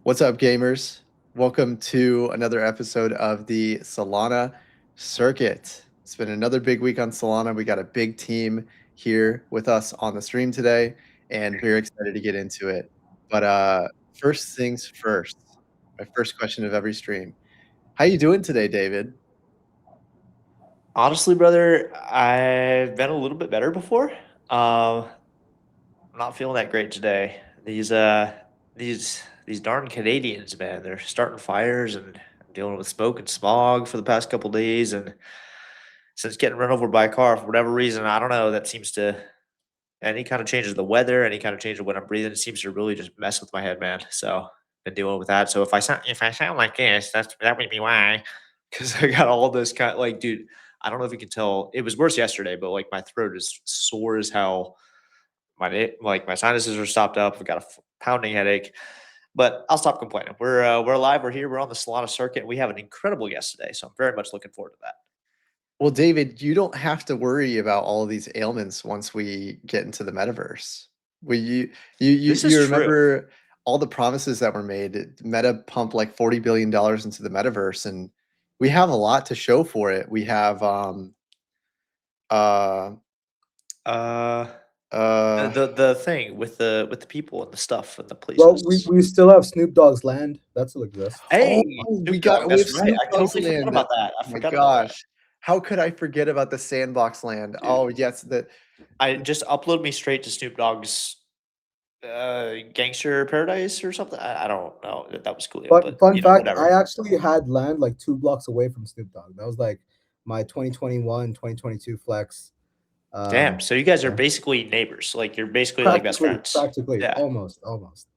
What's up, gamers? Welcome to another episode of the Solana Circuit. It's been another big week on Solana. We got a big team here with us on the stream today, and we're excited to get into it. But first things first, my first question of every stream. How you doing today, David? Honestly, brother, I've been a little bit better before. I'm not feeling that great today. These darn Canadians, man, they're starting fires and I'm dealing with smoke and smog for the past couple days. And since getting run over by a car for whatever reason, I don't know, that seems to any kind of change of the weather, any kind of change of what I'm breathing, it seems to really just mess with my head, man. So been dealing with that. So if I sound like this, that would be why. Because I got all this kind like, dude, I don't know if you can tell. It was worse yesterday, but like my throat is sore as hell. My sinuses are stopped up. I've got a pounding headache. But I'll stop complaining. We're alive. We're here. We're on the Solana circuit. We have an incredible guest today, so I'm very much looking forward to that. Well, David, you don't have to worry about all of these ailments once we get into the metaverse. We This is you true. remember all the promises that were made. Meta pumped like $40 billion into the metaverse, and we have a lot to show for it. We have uh Uh, the uh the the thing with the people and the stuff and the Well, we, places. we still have Snoop Dogg's land. That still exists. oh, Hey, we Snoop Dogg. have That's right. Snoop I Dogg's totally forgot land. about that. I Oh my forgot about that, gosh. How could I forget about the sandbox land? dude. Oh, yes, the I just upload me straight to Snoop Dogg's Gangster Paradise or something. I don't know that that was Coolio, But but fun fact, I whatever. actually had land like 2 blocks away from Snoop Dogg. That was like my 2021, 2022 flex. Damn. Um, So you guys are yeah. basically neighbors. Like you're basically like best Practically, friends. practically, Yeah. almost,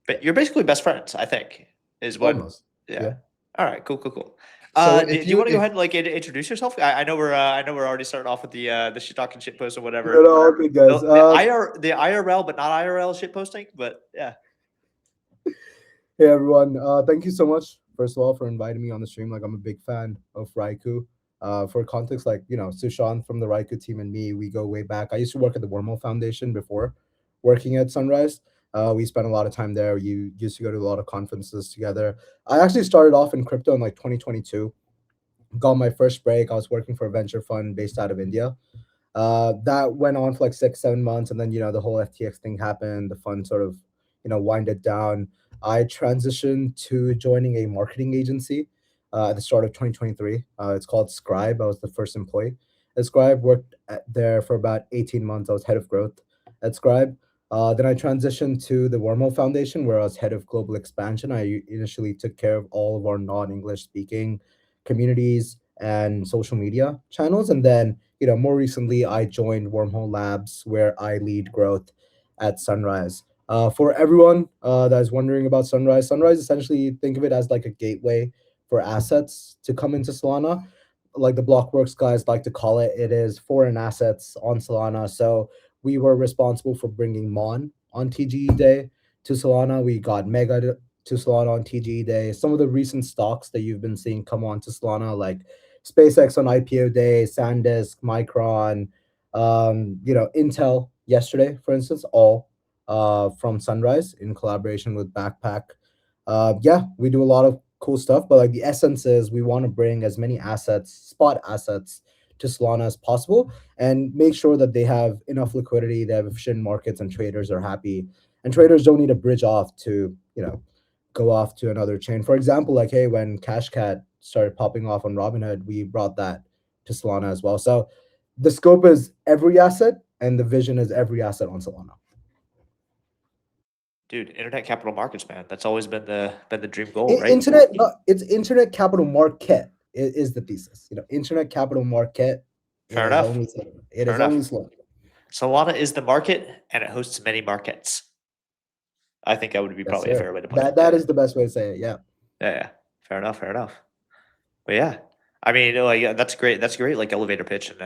But you're basically best friends, I think, is what. almost. Yeah. Yeah. All right. Cool. Cool. Cool. so Do you want to go ahead and like introduce yourself? I know we're already starting off with the shit talking shit post or No, whatever. no, okay, guys. The IRL but not IRL shit posting. But yeah. Hey everyone, thank you so much first of all for inviting me on the stream. Like I'm a big fan of Raikou. For context, like Sushant from the Raikou team and me, we go way back. I used to work at the Wormhole Foundation before working at Sunrise. We spent a lot of time there. You used to go to a lot of conferences together. I actually started off in crypto in like 2022. Got my first break. I was working for a venture fund based out of India. That went on for like 6, 7 months, and then the whole FTX thing happened. The fund sort of winded down. I transitioned to joining a marketing agency at the start of 2023. It's called Scribe. I was the first employee at Scribe. Worked there for about 18 months. I was head of growth at Scribe. Then I transitioned to the Wormhole Foundation, where I was head of global expansion. I initially took care of all of our non-English speaking communities and social media channels, and then more recently, I joined Wormhole Labs, where I lead growth at Sunrise. For everyone that is wondering about Sunrise, Sunrise essentially think of it as like a gateway for assets to come into Solana. Like the Blockworks guys like to call it, it is foreign assets on Solana. So we were responsible for bringing on TGE Day to Solana. We got Mega to Solana on TGE Day. Some of the recent stocks that you've been seeing come on to Solana, like SpaceX on IPO day, Sandisk, Micron, Intel yesterday, for instance, all from Sunrise in collaboration with Backpack. Yeah, we do a lot of cool stuff, but like the essence is we want to bring as many assets, spot assets, to Solana as possible and make sure that they have enough liquidity, they have efficient markets, and traders are happy. And traders don't need to bridge off to, go off to another chain. For example, like hey, when CashCat started popping off on Robinhood, we brought that to Solana as well. So the scope is every asset, and the vision is every asset on Solana. Dude, internet capital markets, man. That's always been the dream goal, right? Internet, it's internet capital market is the thesis. Internet capital market. It Fair is enough. only slow. It Fair is only enough. slow. Solana is the market and it hosts many markets. I think that would be Yes, probably a sir. fair way to put it. That is the best way to say it. Yeah. Yeah, yeah. Fair enough. Fair enough. But yeah, I mean, like yeah, that's great. That's great. Like elevator pitch and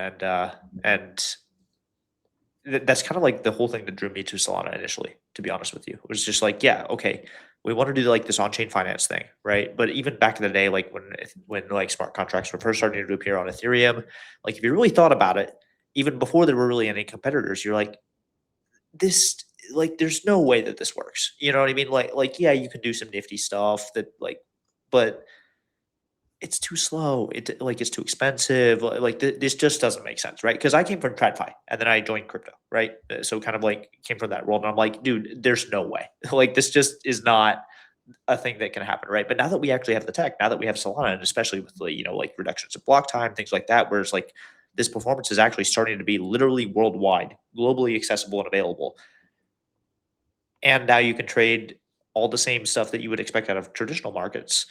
that's kind of like the whole thing that drew me to Solana initially. To be honest with you, it was just like, yeah, okay, we want to do like this on-chain finance thing, right? But even back in the day, like when like smart contracts were first starting to appear on Ethereum, like if you really thought about it, even before there were really any competitors, you're like, this like there's no way that this works. You know what I mean? Like yeah, you can do some nifty stuff that like, but it's too slow. It's too expensive. This just doesn't make sense, right? Because I came from TradFi and then I joined crypto, right? So kind of like came from that world, and I'm like, dude, there's no way. Like this just is not a thing that can happen, right? But now that we actually have the tech, now that we have Solana, and especially with the like reductions of block time, things like that, where it's like this performance is actually starting to be literally worldwide, globally accessible and available. And now you can trade all the same stuff that you would expect out of traditional markets.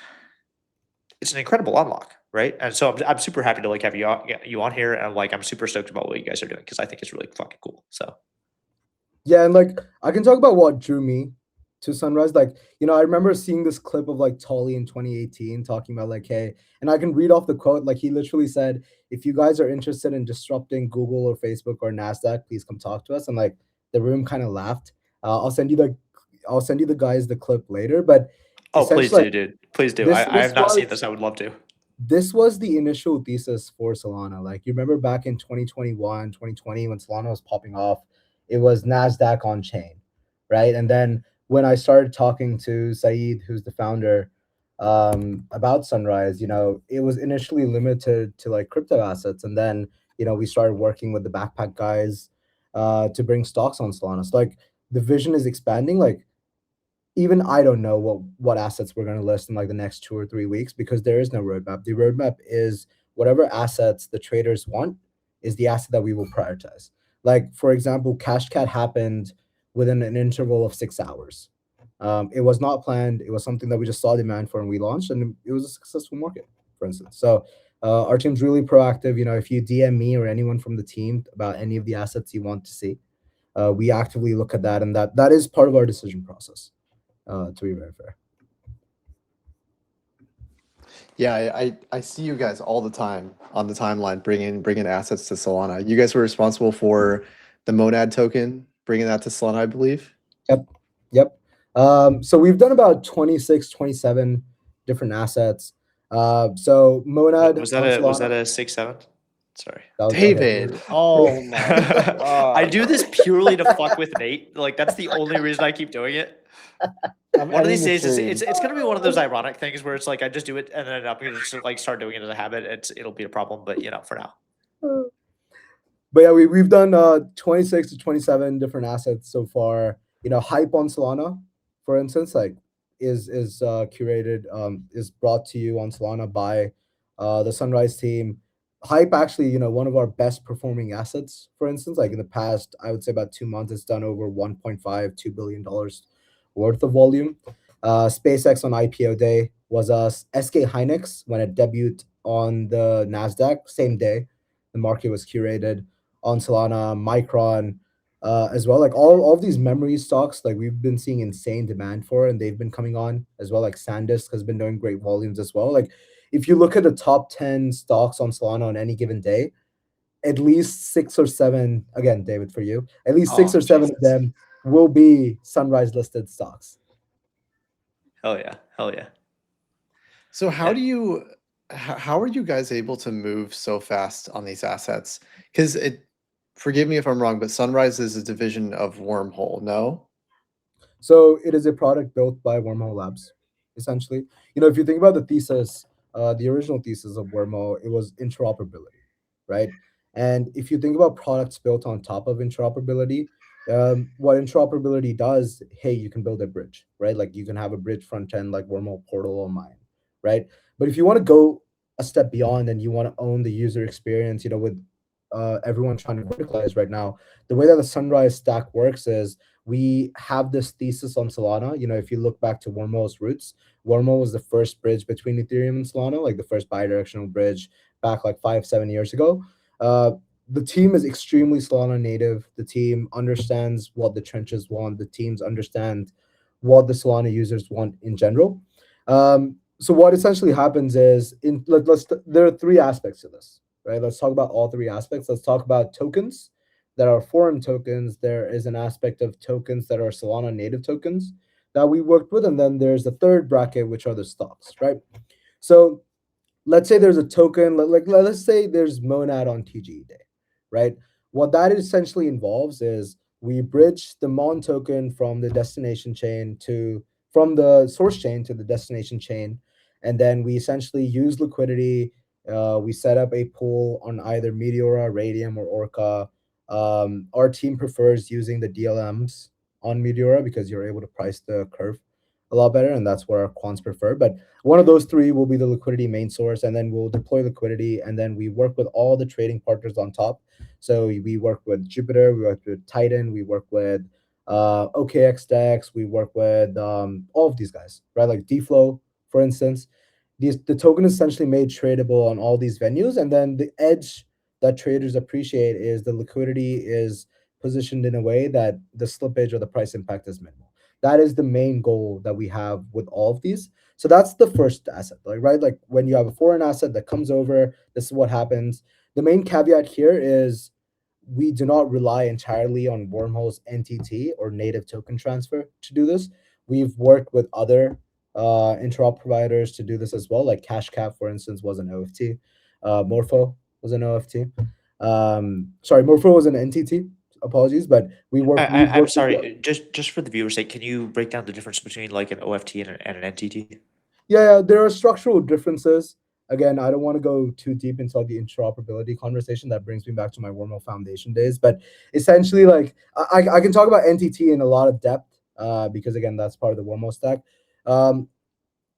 It's an incredible unlock, right? And so I'm super happy to like have you on here, and like I'm super stoked about what you guys are doing because I think it's really fucking cool. So Yeah, and like I can talk about what drew me to Sunrise. Like, I remember seeing this clip of like Tolly in 2018 talking about like, hey, and I can read off the quote. Like he literally said, if you guys are interested in disrupting Google or Facebook or NASDAQ, please come talk to us. And like the room kind of laughed. I'll send you the guys the clip later. But oh, please essentially, do, dude. Please do. this I this have not seen was this. I would love to. this was the initial thesis for Solana. Like you remember back in 2021, 2020, when Solana was popping off, it was NASDAQ on chain, right? And then when I started talking to Saeed, who's the founder, about Sunrise, it was initially limited to like crypto assets. And then, we started working with the backpack guys to bring stocks on Solana. So like the vision is expanding. Like even I don't know what assets we're going to list in like the next 2 or 3 weeks because there is no roadmap. The roadmap is whatever assets the traders want is the asset that we will prioritize. Like for example, CASHCAT happened within an interval of 6 hours. It was not planned. It was something that we just saw demand for and we launched, and it was a successful market, for instance. So our team's really proactive. If you DM me or anyone from the team about any of the assets you want to see, we actively look at that, and that is part of our decision process. To be very fair. Yeah, I see you guys all the time on the timeline bringing assets to Solana. You guys were responsible for the Monad token, bringing that to Solana, I believe. Yep. So we've done about 26, 27 different assets. So Monad Was on that Solana. a 6-7? Sorry. That was, David, oh my I god. do this purely to fuck with Nate. Like that's the only reason I keep doing it. I'm One of ending these the days, stream. it's gonna be one of those ironic things where it's like I just do it and then I'm gonna just like start doing it as a habit. It'll be a problem, but for now. But yeah, we've done 26 to 27 different assets so far. Hype on Solana, for instance, like is curated, is brought to you on Solana by the Sunrise team. Hype actually, one of our best performing assets, for instance, like in the past, I would say about 2 months, it's done over $1.5-2 billion worth of volume. SpaceX on IPO day was us. SK Hynix when it debuted on the NASDAQ, same day, the market was curated on Solana, Micron, as well. Like all of these memory stocks, like we've been seeing insane demand for, and they've been coming on as well. Like Sandisk has been doing great volumes as well. Like if you look at the top 10 stocks on Solana on any given day, at least 6 or 7, again, David, for you, at least six Oh, or seven Jesus. of them will be Sunrise listed stocks. Hell yeah. Hell yeah. So how Yeah. how are you guys able to move so fast on these assets? Because forgive me if I'm wrong, but Sunrise is a division of Wormhole, no? So it is a product built by Wormhole Labs, essentially. If you think about the thesis, the original thesis of Wormhole, it was interoperability, right? And if you think about products built on top of interoperability, what interoperability does, hey, you can build a bridge, right? Like you can have a bridge front end like Wormhole Portal or Mine, right? But if you want to go a step beyond and you want to own the user experience, with everyone trying to verticalize right now, the way that the Sunrise stack works is we have this thesis on Solana. If you look back to Wormhole's roots, Wormhole was the first bridge between Ethereum and Solana, like the first bidirectional bridge back like 5-7 years ago. The team is extremely Solana native. The team understands what the trenches want. The teams understand what the Solana users want in general. So what essentially happens is there are 3 aspects to this, right? Let's talk about all 3 aspects. Let's talk about tokens that are foreign tokens. There is an aspect of tokens that are Solana native tokens that we worked with. And then there's the third bracket, which are the stocks, right? So let's say there's a token, let's say there's Monad on TGE day, right? What that essentially involves is we bridge the Mon token from the destination chain from the source chain to the destination chain, and then we essentially use liquidity. We set up a pool on either Meteora, Radium, or Orca. Our team prefers using the DLMs on Meteora because you're able to price the curve a lot better, and that's what our quants prefer. But one of those three will be the liquidity main source, and then we'll deploy liquidity, and then we work with all the trading partners on top. So we work with Jupiter, we work with Titan, we work with OKX Dex, we work with all of these guys, right? Like DFlow, for instance. The token is essentially made tradable on all these venues, and then the edge that traders appreciate is the liquidity is positioned in a way that the slippage or the price impact is minimal. That is the main goal that we have with all of these. So that's the first asset, like, right? Like when you have a foreign asset that comes over, this is what happens. The main caveat here is we do not rely entirely on Wormhole's NTT or native token transfer to do this. We've worked with other interop providers to do this as well. Like CASHCAT, for instance, was an OFT. Morpho was an OFT. Sorry, Morpho was an NTT. Apologies, but we've I'm worked with sorry, just for the viewer's sake, can you break down the difference between like an OFT and an NTT? Yeah, there are structural differences. Again, I don't want to go too deep into the interoperability conversation. That brings me back to my Wormhole Foundation days. But essentially, like I can talk about NTT in a lot of depth because again, that's part of the Wormhole stack.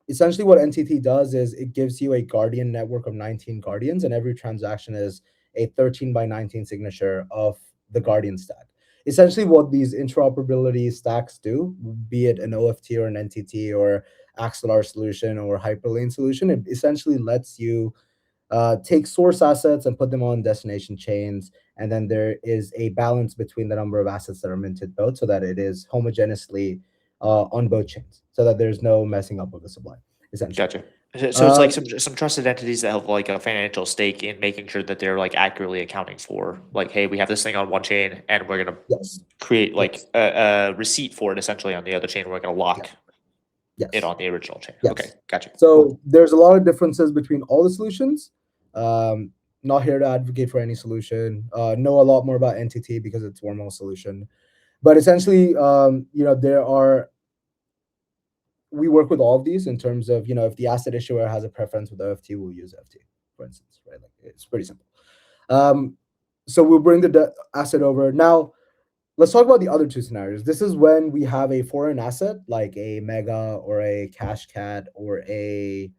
Essentially, what NTT does is it gives you a Guardian network of 19 Guardians, and every transaction is a 13 by 19 signature of the Guardian stack. Essentially, what these interoperability stacks do, be it an OFT or an NTT or Axelar solution or Hyperlane solution, it essentially lets you take source assets and put them on destination chains. And then there is a balance between the number of assets that are minted both so that it is homogeneously on both chains so that there's no messing up of the supply, essentially. Gotcha. So it's like some trusted entities that have like a financial stake in making sure that they're like accurately accounting for like, hey, we have this thing on one chain and we're gonna Yes. create like Yes. a receipt for it essentially on the other chain. We're gonna lock Yes. it on the original chain. Yes. Okay, gotcha. So there's a lot of differences between all the solutions. Not here to advocate for any solution. Know a lot more about NTT because it's Wormhole solution. But essentially, we work with all of these in terms of, if the asset issuer has a preference with OFT, we'll use OFT, for instance, right? Like it's pretty simple. So we'll bring the asset over. Now, let's talk about the other two scenarios. This is when we have a foreign asset like a Mega or a CashCat or a,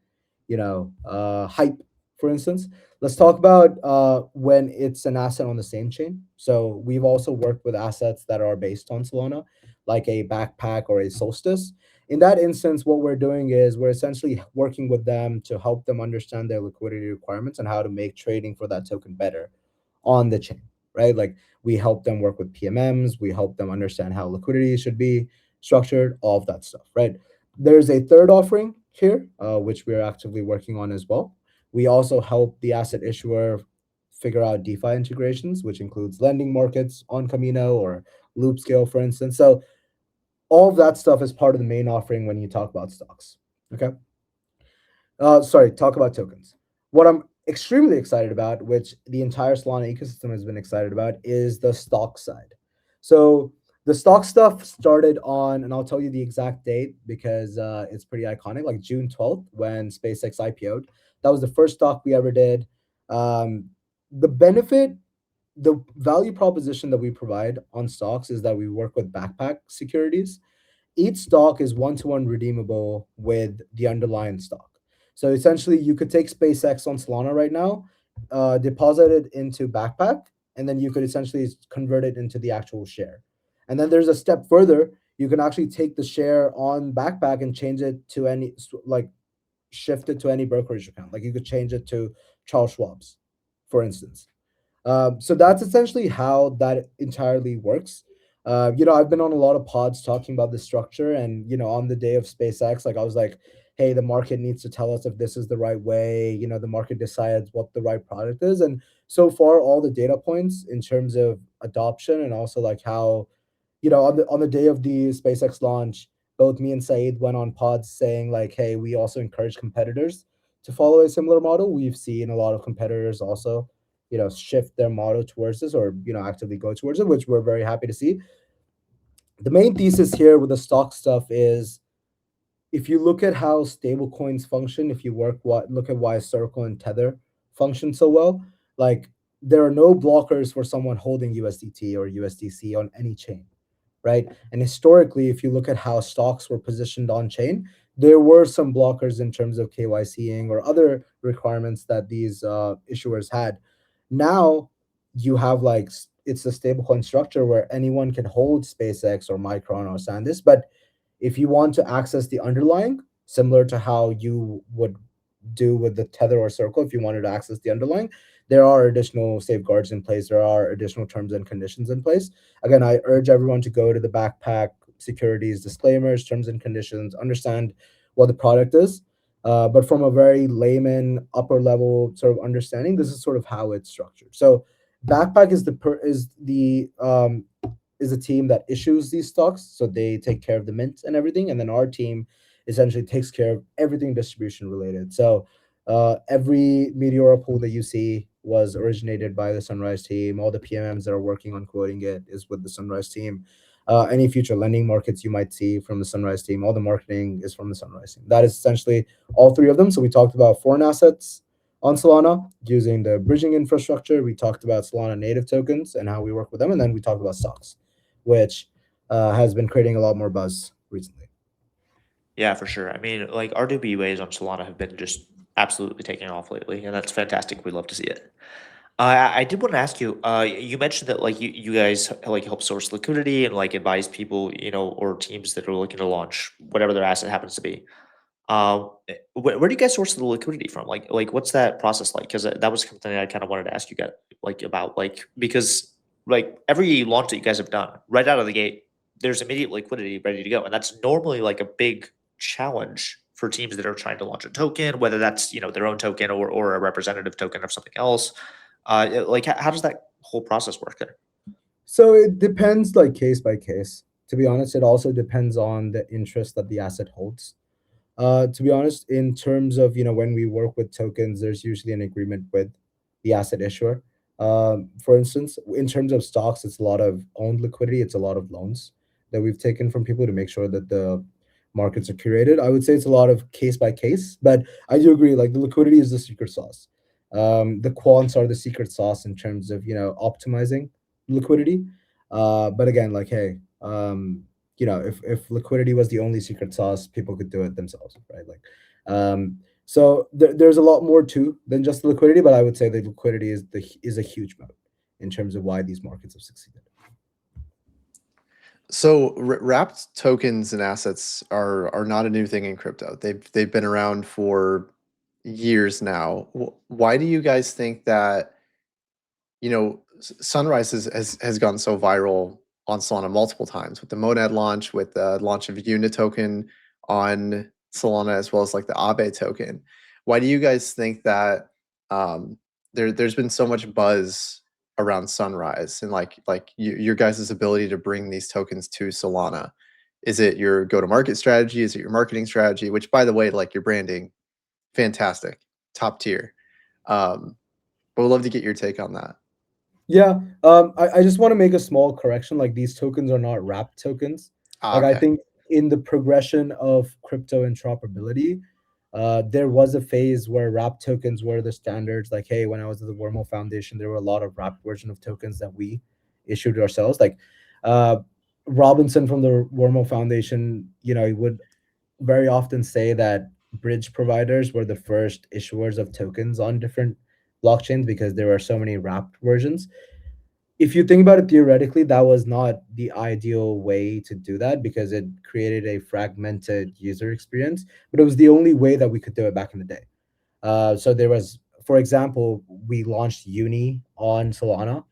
Hype, for instance. Let's talk about when it's an asset on the same chain. So we've also worked with assets that are based on Solana, like a Backpack or a Solstice. In that instance, what we're doing is we're essentially working with them to help them understand their liquidity requirements and how to make trading for that token better on the chain, right? Like we help them work with PMMs, we help them understand how liquidity should be structured, all of that stuff, right? There's a third offering here, which we're actively working on as well. We also help the asset issuer figure out DeFi integrations, which includes lending markets on Camino or Loopscale, for instance. So all of that stuff is part of the main offering when you talk about stocks. Okay. Talk about tokens. What I'm extremely excited about, which the entire Solana ecosystem has been excited about, is the stock side. So the stock stuff started on, and I'll tell you the exact date because it's pretty iconic, like June 12th when SpaceX IPO'd. That was the first stock we ever did. The benefit, the value proposition that we provide on stocks is that we work with backpack securities. Each stock is one-to-one redeemable with the underlying stock. So essentially, you could take SpaceX on Solana right now, deposit it into Backpack, and then you could essentially convert it into the actual share. And then there's a step further. You can actually take the share on Backpack and change it to any, like, shift it to any brokerage account. Like you could change it to Charles Schwab's, for instance. So that's essentially how that entirely works. I've been on a lot of pods talking about the structure, and on the day of SpaceX, like I was like, hey, the market needs to tell us if this is the right way. The market decides what the right product is, and so far, all the data points in terms of adoption and also like how, on the day of the SpaceX launch, both me and Saeed went on pods saying like, hey, we also encourage competitors to follow a similar model. We've seen a lot of competitors also shift their model towards this, or actively go towards it, which we're very happy to see. The main thesis here with the stock stuff is, if you look at how stable coins function, if you look at why Circle and Tether function so well, like, there are no blockers for someone holding USDT or USDC on any chain, right? And historically, if you look at how stocks were positioned on chain, there were some blockers in terms of KYCing or other requirements that these issuers had. Now you have, like, it's a stablecoin structure where anyone can hold SpaceX or Micron or Sandisk, but if you want to access the underlying, similar to how you would do with the Tether or Circle, if you wanted to access the underlying, there are additional safeguards in place. There are additional terms and conditions in place. Again, I urge everyone to go to the backpack securities disclaimers, terms and conditions, understand what the product is. But from a very layman, upper level sort of understanding, this is sort of how it's structured. So backpack is a team that issues these stocks, so they take care of the mint and everything, and then our team essentially takes care of everything distribution related. So every Meteora pool that you see was originated by the Sunrise team. All the PMMs that are working on quoting it is with the Sunrise team. Any future lending markets you might see from the Sunrise team, all the marketing is from the Sunrise team. That is essentially all three of them. So we talked about foreign assets on Solana using the bridging infrastructure. We talked about Solana native tokens and how we work with them, and then we talked about stocks, which has been creating a lot more buzz recently. Yeah, for sure. I mean, like RWAs on Solana have been just absolutely taking off lately, and that's fantastic. We love to see it. I did want to ask you. You mentioned that like you guys like help source liquidity and like advise people, or teams that are looking to launch whatever their asset happens to be. Where do you guys source the liquidity from? Like what's that process like? Because that was something I kind of wanted to ask you guys like about, like, because like every launch that you guys have done right out of the gate, there's immediate liquidity ready to go, and that's normally like a big challenge for teams that are trying to launch a token, whether that's their own token or a representative token of something else. Like how does that whole process work there? So it depends, like, case by case. To be honest, it also depends on the interest that the asset holds. To be honest, in terms of when we work with tokens, there's usually an agreement with the asset issuer. For instance, in terms of stocks, it's a lot of owned liquidity. It's a lot of loans that we've taken from people to make sure that the markets are curated. I would say it's a lot of case by case, but I do agree. Like, the liquidity is the secret sauce. The quants are the secret sauce in terms of optimizing liquidity. But again, like, hey, if liquidity was the only secret sauce, people could do it themselves, right? Like, so there's a lot more to than just the liquidity, but I would say the liquidity is a huge moat in terms of why these markets have succeeded. So wrapped tokens and assets are not a new thing in crypto. They've been around for years now. Why do you guys think that Sunrise has gone so viral on Solana multiple times with the Monad launch, with the launch of Unit token on Solana, as well as like the Aave token? Why do you guys think that there's been so much buzz around Sunrise and like your guys' ability to bring these tokens to Solana? Is it your go-to-market strategy? Is it your marketing strategy? Which, by the way, like, your branding, fantastic, top tier. But we'd love to get your take on that. Yeah, I just want to make a small correction. Like, these tokens are not wrapped tokens. Like, I Okay. think in the progression of crypto interoperability, there was a phase where wrapped tokens were the standards. Like, hey, when I was at the Wormhole Foundation, there were a lot of wrapped version of tokens that we issued ourselves. Like, Robinson from the Wormhole Foundation, he would very often say that bridge providers were the first issuers of tokens on different blockchains because there were so many wrapped versions. If you think about it theoretically, that was not the ideal way to do that because it created a fragmented user experience, but it was the only way that we could do it back in the day. So there was, for example, we launched Uni on Solana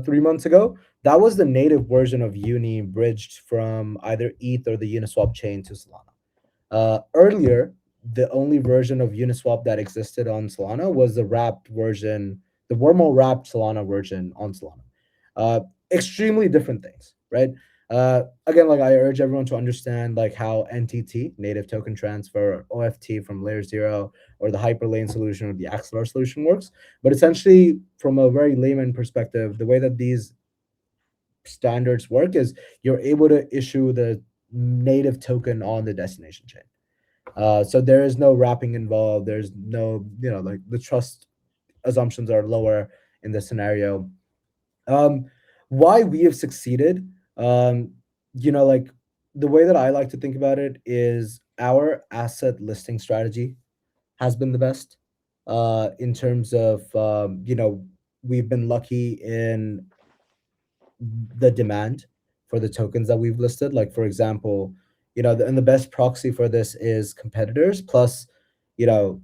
3 months ago. That was the native version of Uni bridged from either ETH or the Uniswap chain to Solana. Earlier, the only version of Uniswap that existed on Solana was the wrapped version, the Wormhole wrapped Solana version on Solana. Uh, Extremely different things, right? Again, like I urge everyone to understand like how NTT, native token transfer, OFT from layer 0, or the hyperlane solution or the XLR solution works. But essentially, from a very layman perspective, the way that these standards work is you're able to issue the native token on the destination chain. So there is no wrapping involved. There's no, like the trust assumptions are lower in this scenario. Um, why we have succeeded, like the way that I like to think about it is our asset listing strategy has been the best. In terms of, we've been lucky in the demand for the tokens that we've listed. Like for example, and the best proxy for this is competitors plus, you know,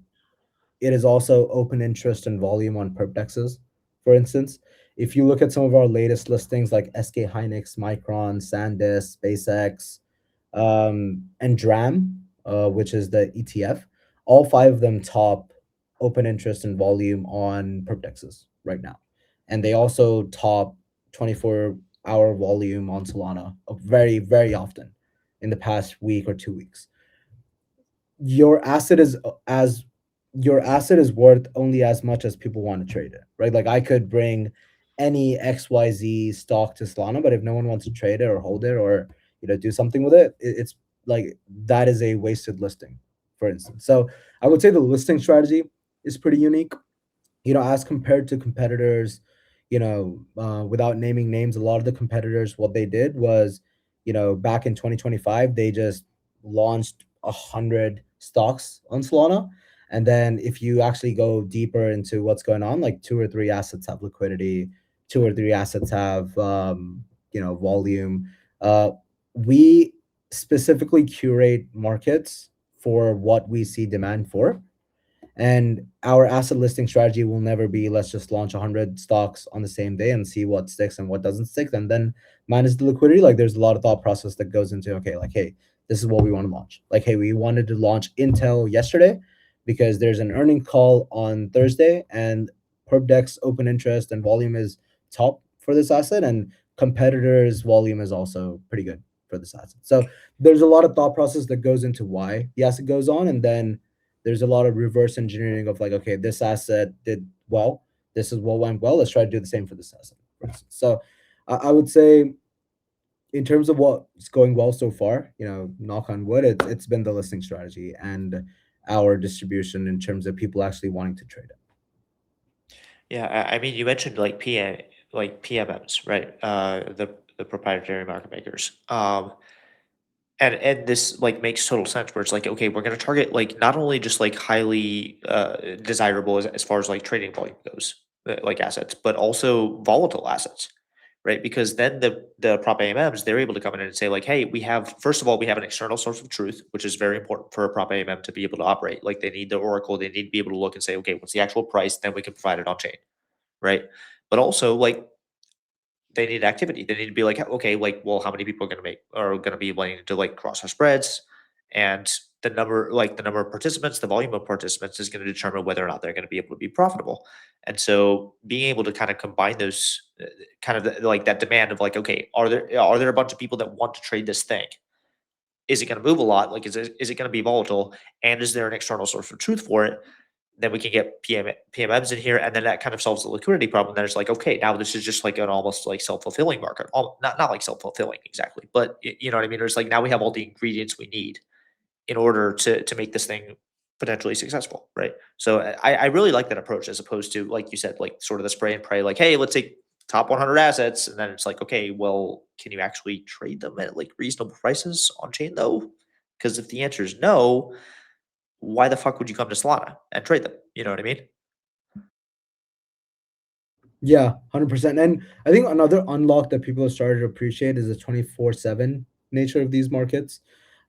it is also open interest and volume on perp dexes. For instance, if you look at some of our latest listings like SK Hynix, Micron, Sandisk, SpaceX, and DRAM, which is the ETF, all five of them top open interest and volume on perp dexes right now. And they also top 24-hour volume on Solana very, very often in the past week or 2 weeks. Your asset is worth only as much as people want to trade it, right? Like I could bring any XYZ stock to Solana, but if no one wants to trade it or hold it or do something with it, it's like that is a wasted listing, for instance. So I would say the listing strategy is pretty unique, as compared to competitors. Without naming names, a lot of the competitors, what they did was, back in 2025, they just launched 100 stocks on Solana. And then if you actually go deeper into what's going on, like two or three assets have liquidity, two or three assets have, volume. We specifically curate markets for what we see demand for. And our asset listing strategy will never be, let's just launch 100 stocks on the same day and see what sticks and what doesn't stick, and then manage the liquidity. Like there's a lot of thought process that goes into, okay, like, hey, this is what we want to launch. Like, hey, we wanted to launch Intel yesterday because there's an earning call on Thursday, and PerpDex open interest and volume is top for this asset, and competitors' volume is also pretty good for this asset. So there's a lot of thought process that goes into why the asset goes on, and then there's a lot of reverse engineering of like, okay, this asset did well. This is what went well. Let's try to do the same for this asset, for instance. So I would say in terms of what's going well so far, knock on wood, it's been the listing strategy and our distribution in terms of people actually wanting to trade it. Yeah, I mean, you mentioned like PMMs, right? The proprietary market makers. And this like makes total sense where it's like, okay, we're gonna target like not only just like highly desirable as far as like trading volume goes, like assets, but also volatile assets, right? Because then the prop AMMs, they're able to come in and say like, hey, we have, first of all, we have an external source of truth, which is very important for a prop AMM to be able to operate. Like they need the oracle, they need to be able to look and say, okay, what's the actual price? Then we can provide it on chain, right? But also like they need activity. They need to be like, okay, like, well, how many people are gonna be wanting to like cross our spreads, and the number of participants, the volume of participants is going to determine whether or not they're going to be able to be profitable. And so, being able to kind of combine those, like that demand of like, okay, are there a bunch of people that want to trade this thing? Is it going to move a lot? Like, is it going to be volatile? And is there an external source of truth for it? Then we can get PMMs in here, and then that kind of solves the liquidity problem. Then it's like, okay, now this is just like an almost like self-fulfilling market. Not like self-fulfilling exactly, but you know what I mean? It's like now we have all the ingredients we need in order to make this thing potentially successful, right? So I really like that approach as opposed to, like you said, like sort of the spray and pray, like, hey, let's take top 100 assets, and then it's like, okay, well, can you actually trade them at like reasonable prices on chain though? Because if the answer is no, why the fuck would you come to Solana and trade them? You know what I mean? Yeah, 100%. And I think another unlock that people have started to appreciate is the 24/7 nature of these markets.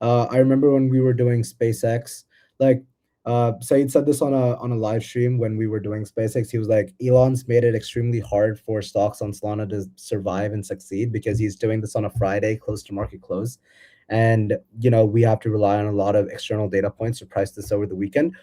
I remember when we were doing SpaceX, like Said said this on a live stream when we were doing SpaceX. He was like, Elon's made it extremely hard for stocks on Solana to survive and succeed because he's doing this on a Friday close to market close. And we have to rely on a lot of external data points to price this over the weekend.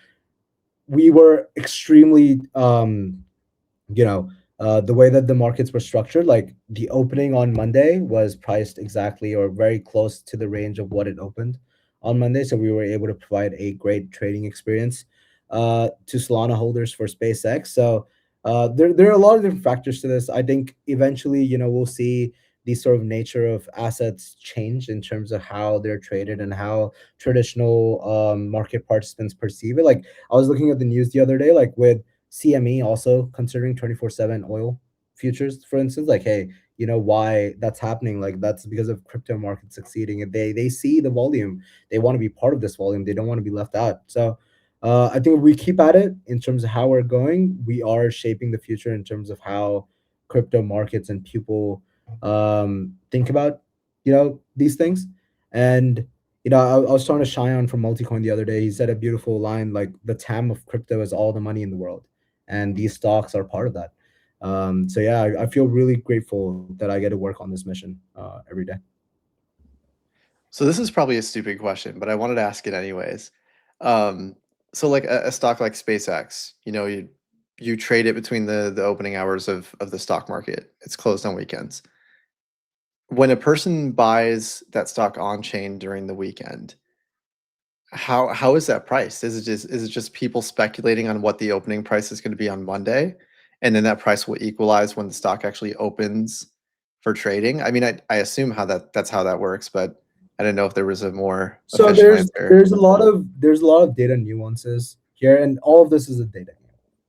We were extremely you know the way that the markets were structured, like the opening on Monday was priced exactly or very close to the range of what it opened on Monday. So we were able to provide a great trading experience to Solana holders for SpaceX. So there are a lot of different factors to this. I think eventually, we'll see the sort of nature of assets change in terms of how they're traded and how traditional market participants perceive it. Like I was looking at the news the other day, like with CME also considering 24/7 oil futures, for instance, like, hey, why that's happening? Like that's because of crypto markets succeeding, and they see the volume, they want to be part of this volume, they don't want to be left out. So I think if we keep at it in terms of how we're going, we are shaping the future in terms of how crypto markets and people think about these things. And I was talking to Cheyenne from Multicoin the other day. He said a beautiful line, like the TAM of crypto is all the money in the world, and these stocks are part of that. So yeah, I feel really grateful that I get to work on this mission every day. So this is probably a stupid question, but I wanted to ask it anyways. So like a stock like SpaceX, you trade it between the opening hours of the stock market. It's closed on weekends. When a person buys that stock on chain during the weekend, how is that priced? Is it just people speculating on what the opening price is going to be on Monday, and then that price will equalize when the stock actually opens for trading? I mean, I assume that's how that works, but I didn't know if there was a more So official there's answer. there's a lot of data nuances here, and all of this is a data.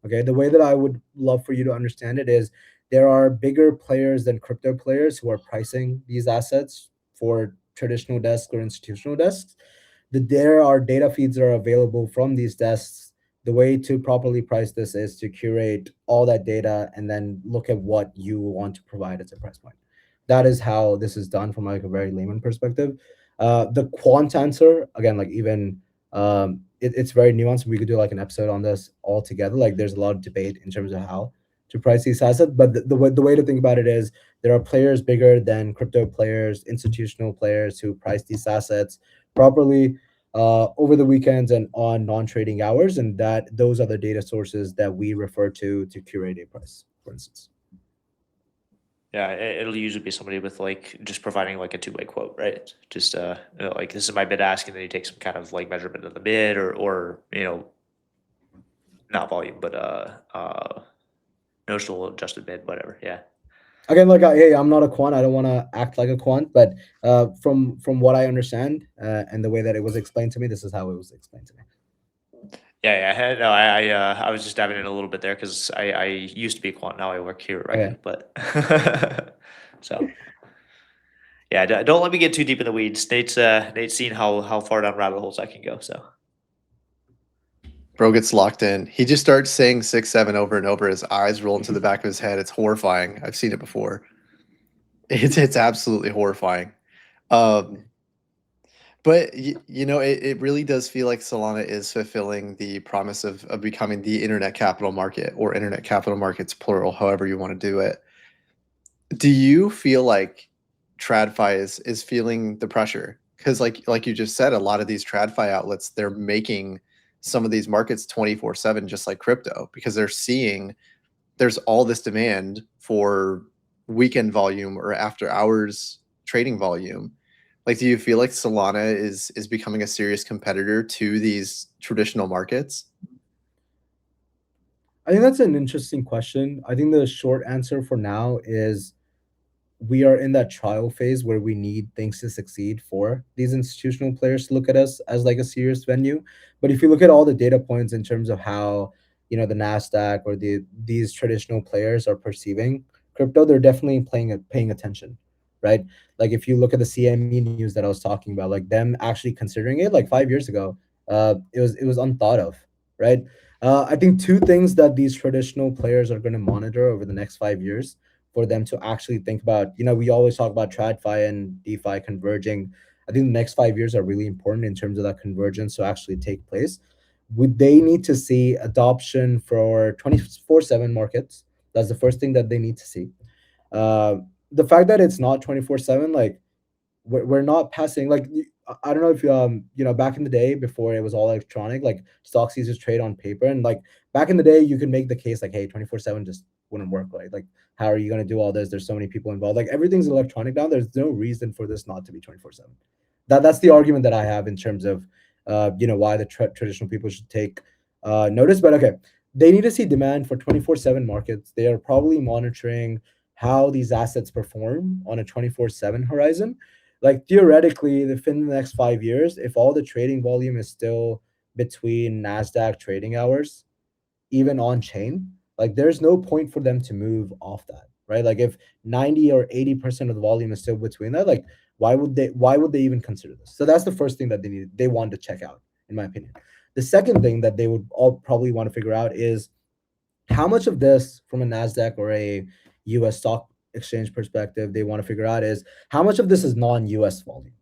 Okay, the way that I would love for you to understand it is there are bigger players than crypto players who are pricing these assets for traditional desks or institutional desks. There are data feeds that are available from these desks. The way to properly price this is to curate all that data and then look at what you want to provide as a price point. That is how this is done from like a very layman perspective. The quant answer, again, like even it's very nuanced. We could do like an episode on this all together. Like there's a lot of debate in terms of how to price these assets, but the way to think about it is there are players bigger than crypto players, institutional players who price these assets properly over the weekends and on non-trading hours, and that those are the data sources that we refer to curate a price, for instance. Yeah, it'll usually be somebody with like just providing like a two-way quote, right? Just like this is my bid ask, and then you take some kind of like measurement of the bid or not volume, but notional adjusted bid, whatever. Yeah. Again, like hey, I'm not a quant. I don't want to act like a quant, but from what I understand and the way that it was explained to me, this is how it was explained to me. Yeah. No, I was just diving in a little bit there because I used to be a quant. Now I work here at Rachit, but so yeah, don't let me get too deep in the weeds. Nate's seen how far down rabbit holes I can go. So Bro gets locked in. He just starts saying 6-7 over and over. His eyes roll into the back of his head. It's horrifying. I've seen it before. It's absolutely horrifying. Um, but it really does feel like Solana is fulfilling the promise of becoming the internet capital market, or internet capital markets plural, however you want to do it. Do you feel like TradFi is feeling the pressure? Because like you just said, a lot of these TradFi outlets, they're making some of these markets 24/7, just like crypto, because they're seeing there's all this demand for weekend volume or after hours trading volume. Like, do you feel like Solana is becoming a serious competitor to these traditional markets? I think that's an interesting question. I think the short answer for now is we are in that trial phase where we need things to succeed for these institutional players to look at us as like a serious venue. But if you look at all the data points in terms of how the NASDAQ or these traditional players are perceiving crypto, they're definitely paying attention, right? Like if you look at the CME news that I was talking about, like them actually considering it like 5 years ago, it was unthought of, right? I think two things that these traditional players are going to monitor over the next 5 years for them to actually think about, we always talk about TradFi and DeFi converging. I think the next 5 years are really important in terms of that convergence to actually take place. Would they need to see adoption for 24/7 markets? That's the first thing that they need to see. The fact that it's not 24/7, like we're not passing like I don't know if back in the day before it was all electronic, like stocks used to trade on paper, and like back in the day you could make the case like, hey, 24/7 just wouldn't work, right? Like, how are you going to do all this? There's so many people involved. Like, everything's electronic now. There's no reason for this not to be 24/7. That's the argument that I have in terms of why the traditional people should take notice. But okay, they need to see demand for 24/7 markets. They are probably monitoring how these assets perform on a 24/7 horizon. Like, theoretically, within the next 5 years, if all the trading volume is still between NASDAQ trading hours, even on chain, like, there's no point for them to move off that, right? Like, if 90 or 80% of the volume is still between that, like, why would they even consider this? So that's the first thing that they want to check out, in my opinion. The second thing that they would all probably want to figure out is how much of this, from a NASDAQ or a US stock exchange perspective, they want to figure out is how much of this is non-US volume,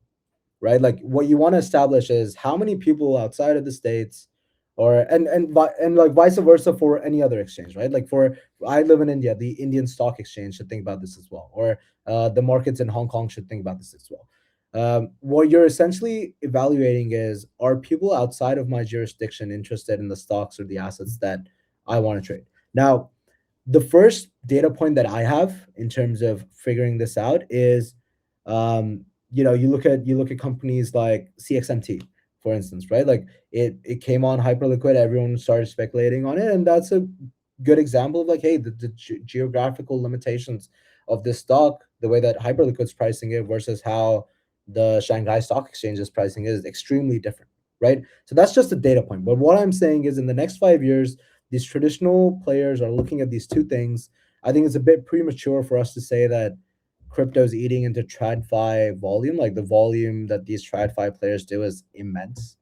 right? Like, what you want to establish is how many people outside of the states, or and like vice versa for any other exchange, right? Like, for I live in India, the Indian Stock Exchange should think about this as well, or the markets in Hong Kong should think about this as well. What you're essentially evaluating is, are people outside of my jurisdiction interested in the stocks or the assets that I want to trade? Now, the first data point that I have in terms of figuring this out is, you look at companies like CXMT, for instance, right? Like, it came on hyperliquid, everyone started speculating on it, and that's a good example of, like, hey, the geographical limitations of this stock, the way that hyperliquid's pricing it versus how the Shanghai Stock Exchange is pricing it, is extremely different, right? So that's just a data point. But what I'm saying is, in the next 5 years, these traditional players are looking at these two things. I think it's a bit premature for us to say that crypto is eating into TradFi volume. Like, the volume that these TradFi players do is immense,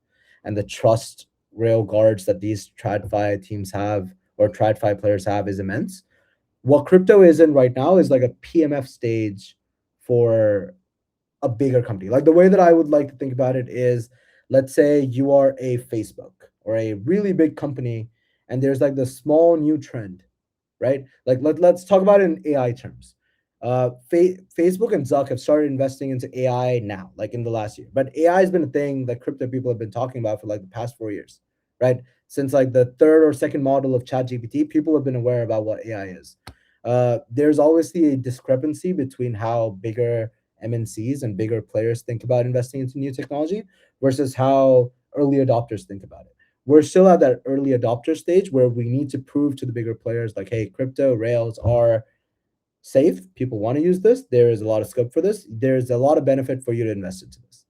and the trust rail guards that these TradFi teams have, or TradFi players have, is immense. What crypto is in right now is like a PMF stage for a bigger company. Like, the way that I would like to think about it is, let's say you are a Facebook or a really big company, and there's like the small new trend, right? Like, let's talk about it in AI terms. Facebook and Zuck have started investing into AI now, like in the last year. But AI has been a thing that crypto people have been talking about for like the past 4 years, right? Since like the third or second model of ChatGPT, people have been aware about what AI is. There's obviously a discrepancy between how bigger MNCs and bigger players think about investing into new technology versus how early adopters think about it. We're still at that early adopter stage where we need to prove to the bigger players, like, hey, crypto rails are safe. People want to use this. There is a lot of scope for this. There's a lot of benefit for you to invest into this.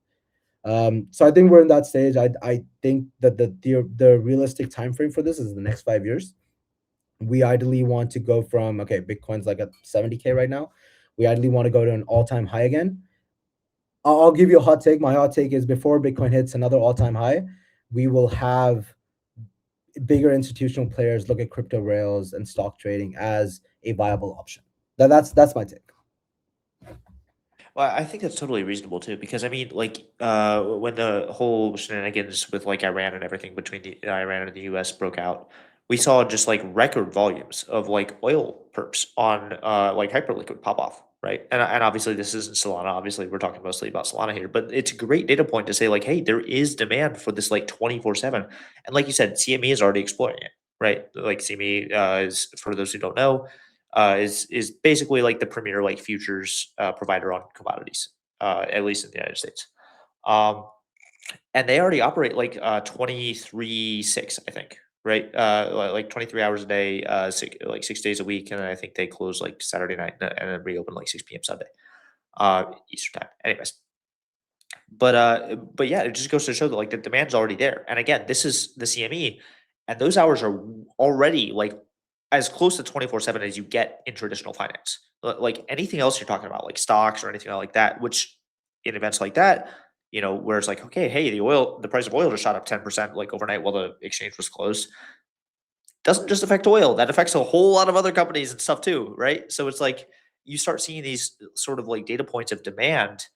So I think we're in that stage. I think that the realistic time frame for this is the next 5 years. We ideally want to go from, okay, Bitcoin's like at 70K right now. We ideally want to go to an all-time high again. I'll give you a hot take. My hot take is, before Bitcoin hits another all-time high, we will have bigger institutional players look at crypto rails and stock trading as a viable option. That's my take. Well, I think that's totally reasonable too, because I mean, like, when the whole shenanigans with like Iran and everything between the Iran and the U.S. broke out, we saw just like record volumes of like oil perps on like hyperliquid pop off, right? And obviously this isn't Solana. Obviously, we're talking mostly about Solana here, but it's a great data point to say like, hey, there is demand for this like 24/7, and like you said, CME is already exploring it, right? Like CME is, for those who don't know, is basically like the premier like futures provider on commodities, at least in the United States. Um, and they already operate like 23/6, I think, right? Like 23 hours a day, like 6 days a week, and I think they close like Saturday night and then reopen like 6 p.m. Sunday, Eastern time. Anyways, but yeah, it just goes to show that like the demand's already there. And again, this is the CME, and those hours are already like as close to 24/7 as you get in traditional finance. Like anything else you're talking about, like stocks or anything like that, which in events like that, where it's like, okay, hey, the price of oil just shot up 10% like overnight while the exchange was closed. Doesn't just affect oil, that affects a whole lot of other companies and stuff too, right? So it's like you start seeing these sort of like data points of demand,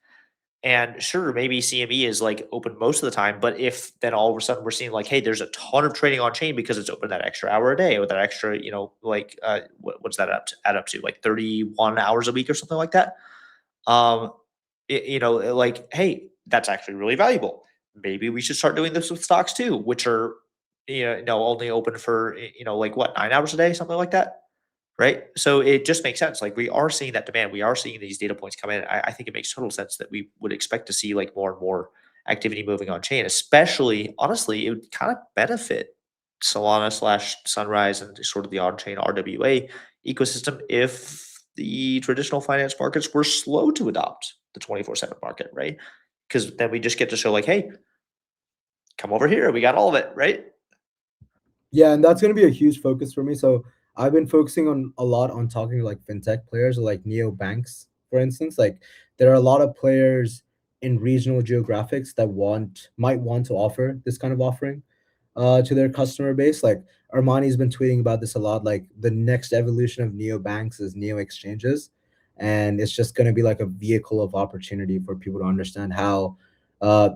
and sure, maybe CME is like open most of the time, but if then all of a sudden we're seeing like, hey, there's a ton of trading on chain because it's open that extra hour a day, or that extra, like what's that add up to, like 31 hours a week or something like that. Um, like, hey, that's actually really valuable. Maybe we should start doing this with stocks too, which are only open for like what, 9 hours a day, something like that. right? So it just makes sense. Like we are seeing that demand. We are seeing these data points come in. I think it makes total sense that we would expect to see like more and more activity moving on chain, especially honestly, it would kind of benefit Solana slash Sunrise and sort of the on chain RWA ecosystem if the traditional finance markets were slow to adopt the 24/7 market, right? Because then we just get to show like, hey, come over here. We got all of it, right? Yeah, and that's going to be a huge focus for me. So I've been focusing on a lot on talking to like fintech players, like neo banks, for instance. Like there are a lot of players in regional geographics that might want to offer this kind of offering to their customer base. Like Armani's been tweeting about this a lot. Like the next evolution of neo banks is neo exchanges, and it's just going to be like a vehicle of opportunity for people to understand how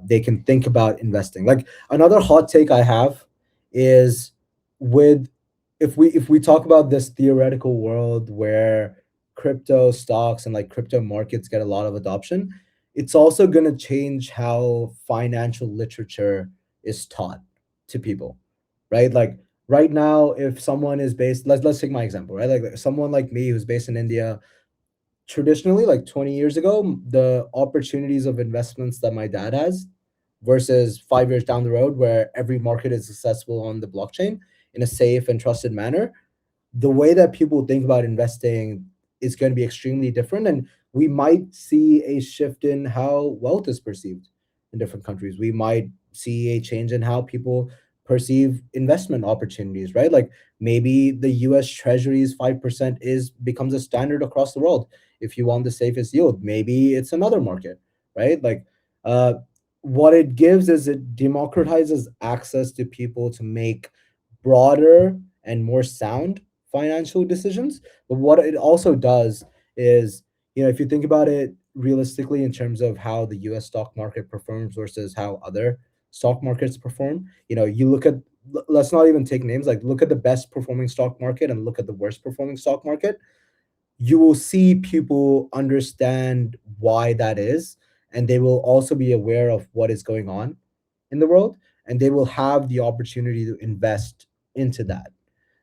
they can think about investing. Like another hot take I have is with if we talk about this theoretical world where crypto stocks and like crypto markets get a lot of adoption, it's also going to change how financial literature is taught to people, right? Like right now, if someone is based, let's take my example, right? Like someone like me who's based in India, traditionally, like 20 years ago, the opportunities of investments that my dad has versus 5 years down the road, where every market is accessible on the blockchain in a safe and trusted manner, the way that people think about investing is going to be extremely different. And we might see a shift in how wealth is perceived in different countries. We might see a change in how people perceive investment opportunities, right? Like maybe the US Treasury's 5% is becomes a standard across the world. If you want the safest yield, maybe it's another market, right? Like uh, what it gives is it democratizes access to people to make broader and more sound financial decisions. But what it also does is, if you think about it realistically in terms of how the US stock market performs versus how other stock markets perform, you look at, let's not even take names, like look at the best performing stock market and look at the worst performing stock market. You will see people understand why that is, and they will also be aware of what is going on in the world, and they will have the opportunity to invest into that.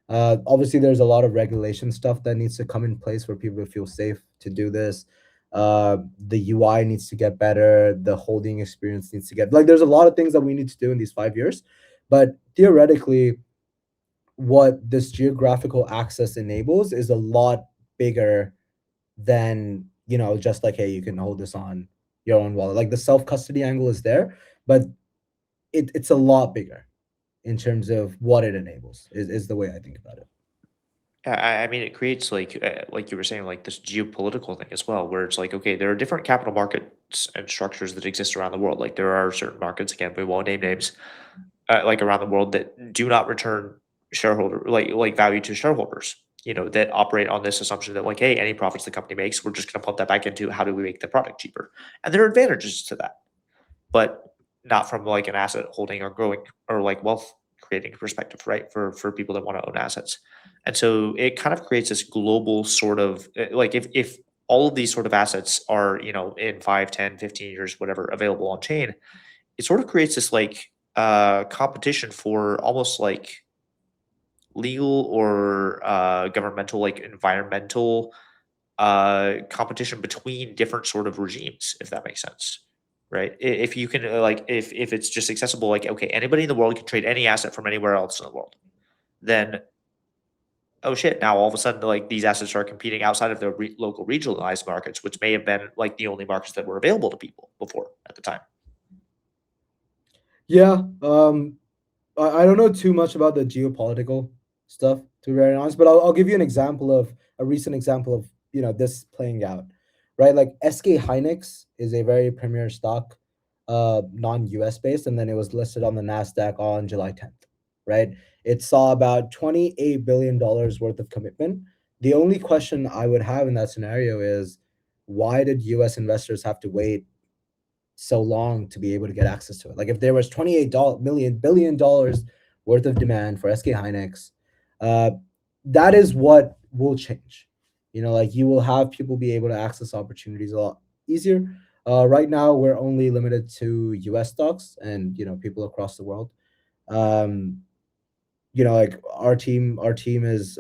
Obviously, there's a lot of regulation stuff that needs to come in place for people to feel safe to do this. The UI needs to get better. The holding experience needs to get, like, there's a lot of things that we need to do in these 5 years. But theoretically, what this geographical access enables is a lot bigger than, just like, hey, you can hold this on your own wallet. Like the self custody angle is there, but it's a lot bigger in terms of what it enables, is the way I think about it. I mean, it creates like you were saying, like this geopolitical thing as well, where it's like, okay, there are different capital markets and structures that exist around the world. Like there are certain markets, again, we won't name names, like around the world that do not return shareholder like value to shareholders. That operate on this assumption that like, hey, any profits the company makes, we're just going to pump that back into how do we make the product cheaper, and there are advantages to that, but not from like an asset holding or growing or like wealth creating perspective, right? For people that want to own assets. And so it kind of creates this global sort of like if all of these sort of assets are, in 5, 10, 15 years, whatever, available on chain, it sort of creates this like competition for almost like legal or governmental, like environmental competition between different sort of regimes, if that makes sense, right? If you can, like, if it's just accessible, like, okay, anybody in the world can trade any asset from anywhere else in the world, then oh shit, now all of a sudden, like these assets are competing outside of their local regionalized markets, which may have been like the only markets that were available to people before at the time. Yeah, I don't know too much about the geopolitical stuff, to be very honest, but I'll give you an example of a recent example of, this playing out, right? Like SK Hynix is a very premier stock, non-US based, and then it was listed on the NASDAQ on July 10th, right? It saw about $28 billion worth of commitment. The only question I would have in that scenario is, why did US investors have to wait so long to be able to get access to it? Like if there was $28 billion worth of demand for SK Hynix, uh, that is what will change. Like you will have people be able to access opportunities a lot easier. Right now, we're only limited to US stocks and people across the world. Like our team is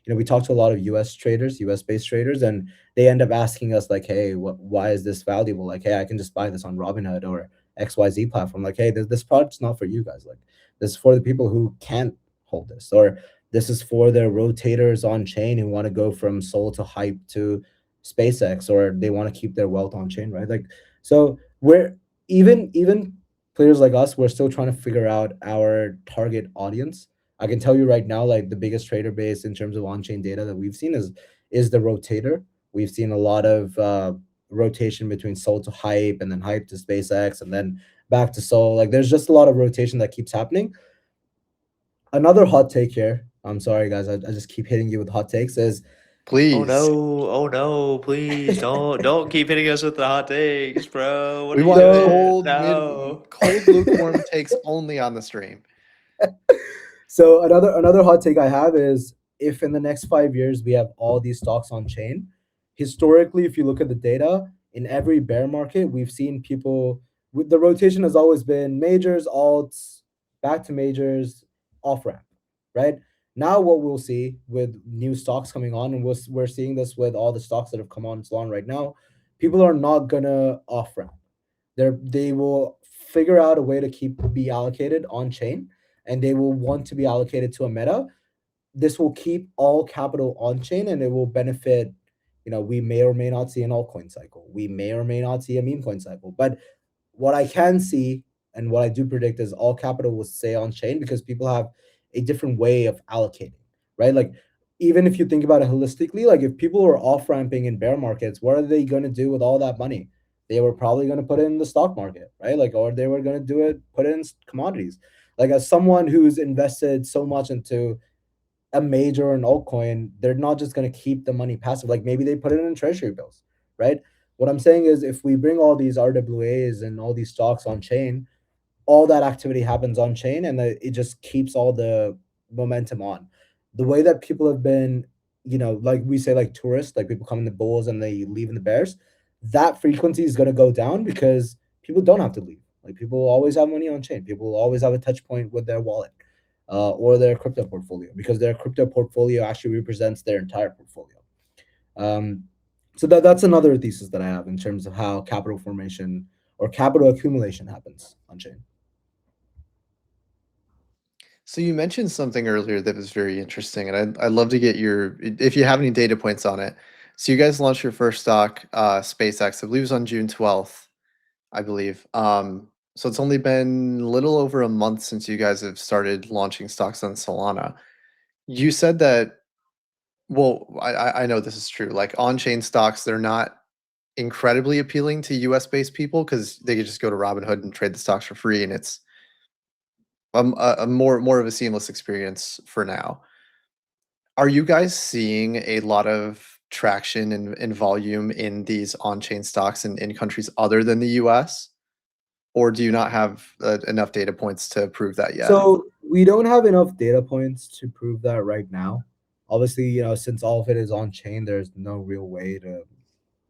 we talk to a lot of US traders, US based traders, and they end up asking us like, hey, why is this valuable? Like, hey, I can just buy this on Robinhood or XYZ platform. Like, hey, this product's not for you guys. Like, this is for the people who can't hold this, or this is for their rotators on chain who want to go from Sol to Hype to SpaceX, or they want to keep their wealth on chain, right? Like, so we're even players like us, we're still trying to figure out our target audience. I can tell you right now, like the biggest trader base in terms of on-chain data that we've seen is the rotator. We've seen a lot of rotation between Sol to Hype, and then Hype to SpaceX, and then back to Sol. Like there's just a lot of rotation that keeps happening. Another hot take here. I'm sorry, guys. I just keep hitting you with hot takes. Is Please. Oh no, please don't keep hitting us with the hot takes, bro. What We are you want doing? cold lukewarm takes only on the stream. So another hot take I have is, if in the next 5 years we have all these stocks on chain, historically, if you look at the data, in every bear market, we've seen people with the rotation has always been majors, alts, back to majors, off ramp, right? Now what we'll see with new stocks coming on, and we're seeing this with all the stocks that have come on Solana right now, people are not gonna off ramp. They will figure out a way to be allocated on chain, and they will want to be allocated to a meta. This will keep all capital on chain, and it will benefit. We may or may not see an altcoin cycle. We may or may not see a meme coin cycle. But what I can see and what I do predict is all capital will stay on chain, because people have a different way of allocating, right? Like, even if you think about it holistically, like if people are off ramping in bear markets, what are they going to do with all that money? They were probably going to put it in the stock market, right? Like, or they were going to put it in commodities. Like, as someone who's invested so much into a major or an altcoin, they're not just going to keep the money passive. Like, maybe they put it in treasury bills, right? What I'm saying is, if we bring all these RWAs and all these stocks on chain, all that activity happens on chain, and it just keeps all the momentum on. The way that people have been, like we say, like tourists, like people come in the bulls and they leave in the bears, that frequency is going to go down, because people don't have to leave. Like, people will always have money on chain. People will always have a touch point with their wallet, or their crypto portfolio, because their crypto portfolio actually represents their entire portfolio. So that's another thesis that I have in terms of how capital formation or capital accumulation happens on chain. So you mentioned something earlier that was very interesting, and I'd love to get if you have any data points on it. So you guys launched your first stock, SpaceX, I believe it was on June 12th, I believe. So it's only been a little over a month since you guys have started launching stocks on Solana. You said that, well, I know this is true. Like on-chain stocks, they're not incredibly appealing to US-based people because they could just go to Robinhood and trade the stocks for free, and it's a more of a seamless experience for now. Are you guys seeing a lot of traction and volume in these on-chain stocks in countries other than the US? Or do you not have enough data points to prove that yet? So we don't have enough data points to prove that right now. Obviously, since all of it is on chain, there's no real way to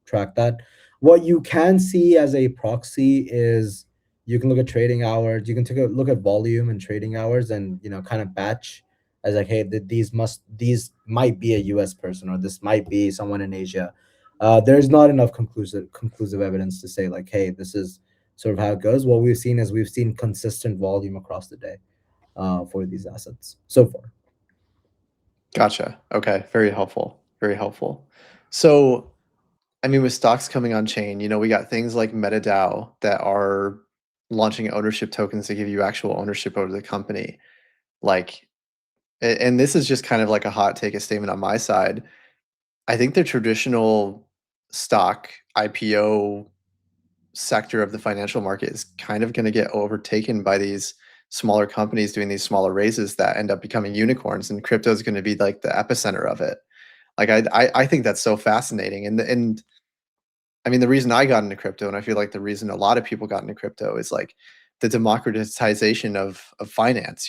track that. What you can see as a proxy is, you can look at trading hours. You can take a look at volume and trading hours, and kind of batch as like, hey, these might be a US person, or this might be someone in Asia. There's not enough conclusive evidence to say like, hey, this is sort of how it goes. What we've seen is consistent volume across the day for these assets so far. Gotcha. Okay. Very helpful. Very helpful. So, I mean, with stocks coming on chain, we got things like MetaDAO that are launching ownership tokens to give you actual ownership over the company. Like, and this is just kind of like a hot take, a statement on my side. I think the traditional stock IPO sector of the financial market is kind of going to get overtaken by these smaller companies doing these smaller raises that end up becoming unicorns, and crypto is going to be like the epicenter of it. Like I think that's so fascinating, and I mean the reason I got into crypto, and I feel like the reason a lot of people got into crypto, is like the democratization of finance.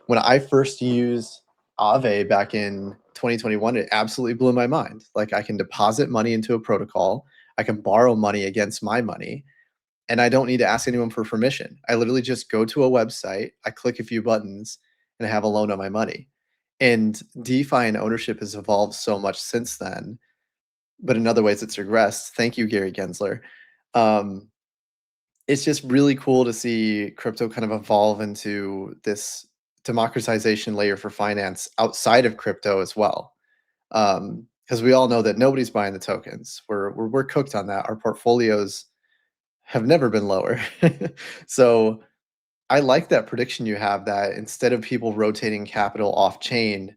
When I first used Aave back in 2021, it absolutely blew my mind. Like, I can deposit money into a protocol, I can borrow money against my money, and I don't need to ask anyone for permission. I literally just go to a website, I click a few buttons, and I have a loan on my money. And DeFi and ownership has evolved so much since then, but in other ways it's regressed. Thank you, Gary Gensler. It's just really cool to see crypto kind of evolve into this democratization layer for finance outside of crypto as well. Because we all know that nobody's buying the tokens. We're cooked on that. Our portfolios have never been lower. So I like that prediction you have that instead of people rotating capital off chain,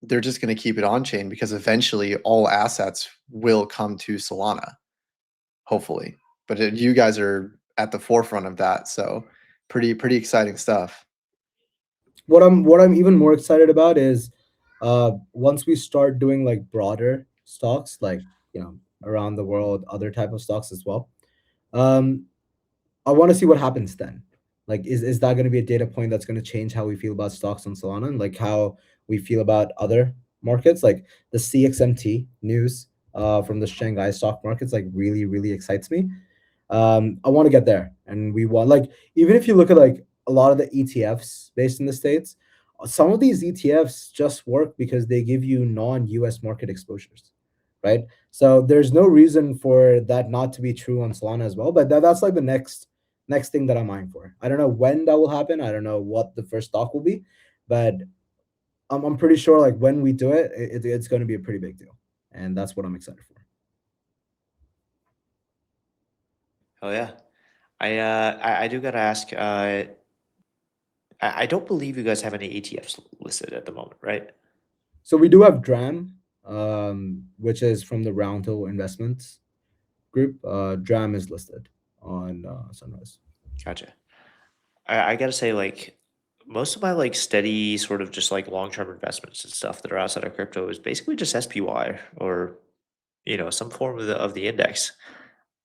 they're just going to keep it on chain because eventually all assets will come to Solana, hopefully. But you guys are at the forefront of that, so pretty exciting stuff. What I'm even more excited about is once we start doing like broader stocks, like around the world, other type of stocks as well. I want to see what happens then. Like, is that going to be a data point that's going to change how we feel about stocks on Solana and like how we feel about other markets? Like the CXMT news from the Shanghai stock markets like really excites me. I want to get there, and we want like even if you look at like a lot of the ETFs based in the States, some of these ETFs just work because they give you non-US market exposures, right? So there's no reason for that not to be true on Solana as well. But that's like the next thing that I'm eyeing for. I don't know when that will happen. I don't know what the first stock will be, but I'm pretty sure like when we do it, it's going to be a pretty big deal, and that's what I'm excited for. Oh yeah, I do gotta ask. I don't believe you guys have any ETFs listed at the moment, right? So we do have DRAM, which is from the Roundhill Investments group. DRAM is listed on Sunrise. Gotcha. I gotta say, like, most of my like steady sort of just like long-term investments and stuff that are outside of crypto is basically just SPY or some form of the index.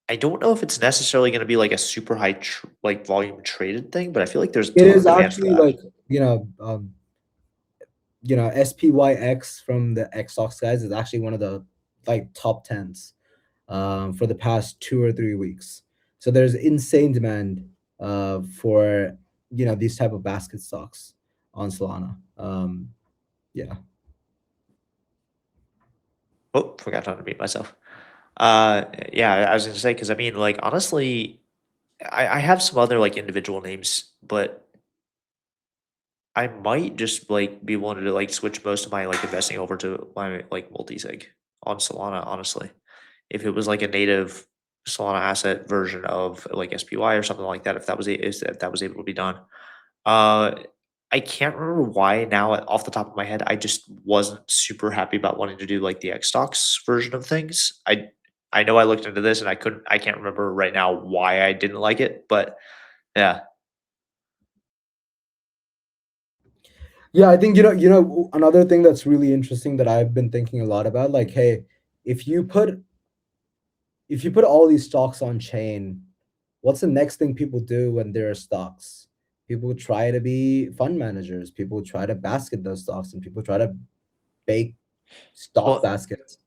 I don't know if it's necessarily going to be like a super high like volume traded thing, but I feel like there's a It ton is of demand for actually that. like SPYX from the X stocks guys is actually one of the like top tens for the past 2 or 3 weeks. So there's insane demand for these type of basket stocks on Solana. Yeah. Oh, forgot to unmute myself. Yeah, I was gonna say because I mean, like honestly, I have some other like individual names, but I might just like be wanting to like switch most of my like investing over to my like multi-sig on Solana, honestly. If it was like a native Solana asset version of like SPY or something like that, if that was if that was able to be done. Uh I can't remember why now off the top of my head. I just wasn't super happy about wanting to do like the X stocks version of things. I know I looked into this and I can't remember right now why I didn't like it, but yeah. Yeah, I think another thing that's really interesting that I've been thinking a lot about, like, hey, if you put all these stocks on chain, what's the next thing people do when there are stocks? People try to be fund managers. People try to basket those stocks, and people try to bake stock Well, baskets,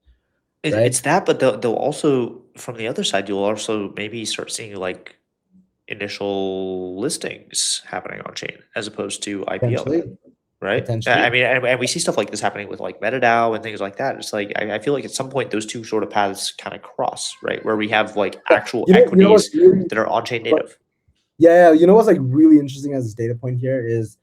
it's right? that, but they'll also from the other side, you'll also maybe start seeing like initial listings happening on chain as opposed to IPO, Potentially, right? I potentially. mean, and we see stuff like this happening with like MetaDAO and things like that. It's like I feel like at some point those two sort of paths kind of cross, right? Where we have like actual You know what's equities really that are on chain native. Yeah, you know what's like really interesting as this data point here is,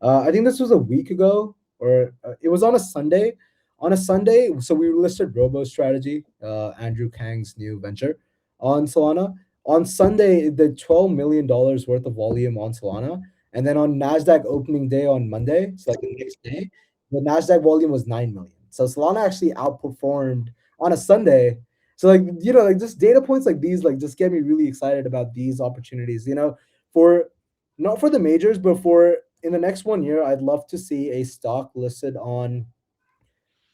I think this was a week ago, or it was on a Sunday. On a Sunday, so we listed Robo Strategy, Andrew Kang's new venture, on Solana. On Sunday, the $12 million worth of volume on Solana, and then on Nasdaq opening day on Monday, so like the next day, the Nasdaq volume was 9 million. So Solana actually outperformed on a Sunday. So like like just data points like these like just get me really excited about these opportunities. For not for the majors, but for in the next 1 year, I'd love to see a stock listed on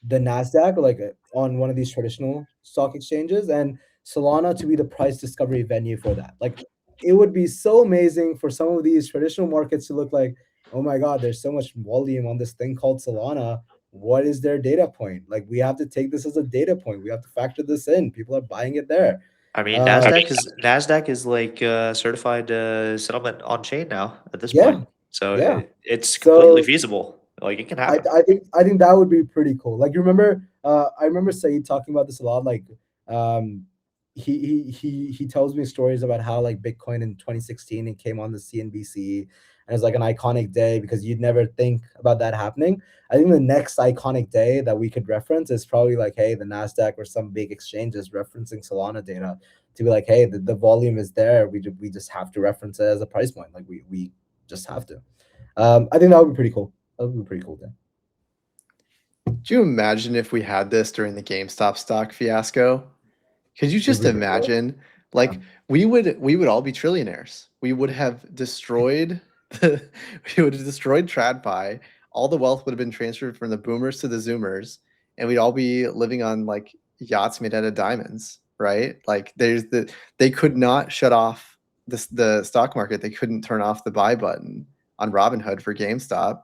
the NASDAQ, like on one of these traditional stock exchanges, and Solana to be the price discovery venue for that. Like it would be so amazing for some of these traditional markets to look like, oh my God, there's so much volume on this thing called Solana. What is their data point? Like we have to take this as a data point. We have to factor this in. People are buying it there. I mean, Nasdaq is like certified settlement on chain now at this point, Yeah, so yeah. it's completely So feasible. Like it can I, happen. I think that would be pretty cool. Like you remember, I remember Saeed talking about this a lot. Like, um, he tells me stories about how like Bitcoin in 2016 it came on the CNBC and it's like an iconic day because you'd never think about that happening. I think the next iconic day that we could reference is probably like, hey, the NASDAQ or some big exchanges referencing Solana data to be like, hey, the volume is there. We just have to reference it as a price point. Like we just have to. I think that would be pretty cool. That would be pretty cool then. Do you imagine if we had this during the GameStop stock fiasco? Could you If just we did that, imagine? yeah. Like we would all be trillionaires. We would have destroyed the we would have destroyed TradFi. All the wealth would have been transferred from the boomers to the zoomers, and we'd all be living on like yachts made out of diamonds, right? Like they could not shut off the stock market. They couldn't turn off the buy button on Robinhood for GameStop.